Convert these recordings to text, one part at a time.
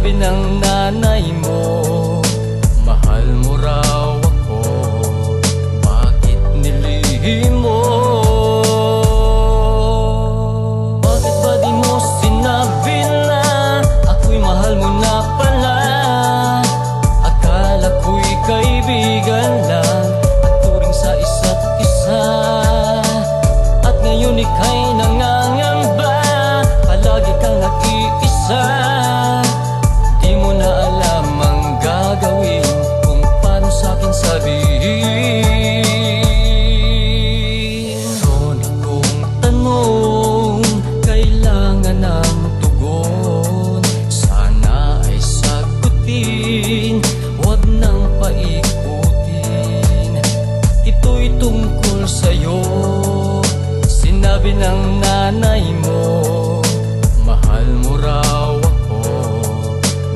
Sinabi ng nanay mo, mahal mo raw ako. Bakit nilihim mo? Bakit ba di mo sinabi na ako'y mahal mo na pala? Akala ko'y kaibigan lang at turing sa isa't isa. At ngayon ika'y nangangamba, palagi kang nag-iisa. Di mo na alam ang gagawin kung paano sa'kin sabihin. Meron akong tanong, kailangan ng tugon. Sana ay sagutin, huwag nang paikutin. Ito'y tungkol sa'yo. Sinabi ng nanay mo, mahal mo raw ako.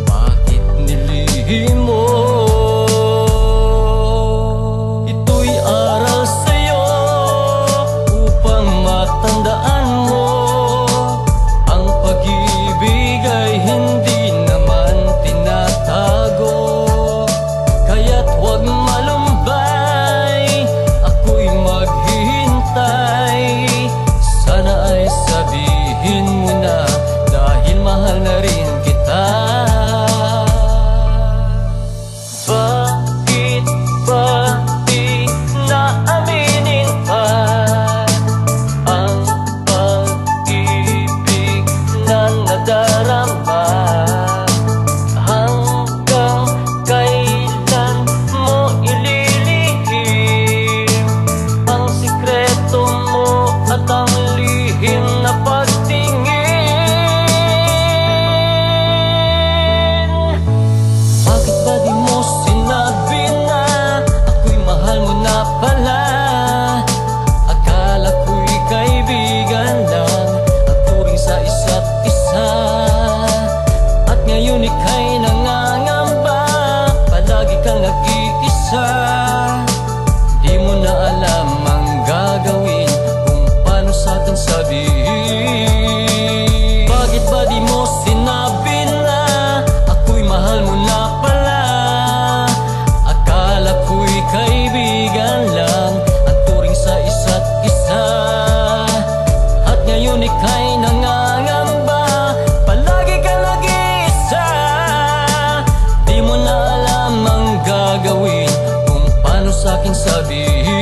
Bakit nilihim mo? Ito'y aral sa'yo upang matandaan mo. Ang pag-ibig ay hindi naman tinatago. Kaya't huwag malumbay, ako'y maghihintay. Sana ay sabihin mo na, dahil mahal na rin kita. Bakit ba di naaminin pa ang pag-ibig na nadarama? Hanggang kailan mo ililihim ang sikreto mo at ang lihim na pagtingin? Bakit ba di mo sinabi na ako'y mahal mo na pala? Akala ko'y kaibigan lang at turing sa isa't isa. At ngayon ika'y nangangamba, palagi kang nag-iisa. Di mo na alam ang gagawin kung paano sa'kin sabihin. Bakit ba di mo sinabi na ako'y mahal mo na pala? Akala ko'y kaibigan lang at turing sa isa't isa. At ngayon ika'y nangangamba, palagi kang nag-iisa. Di mo na alam ang gagawin kung paano sa'kin sabihin.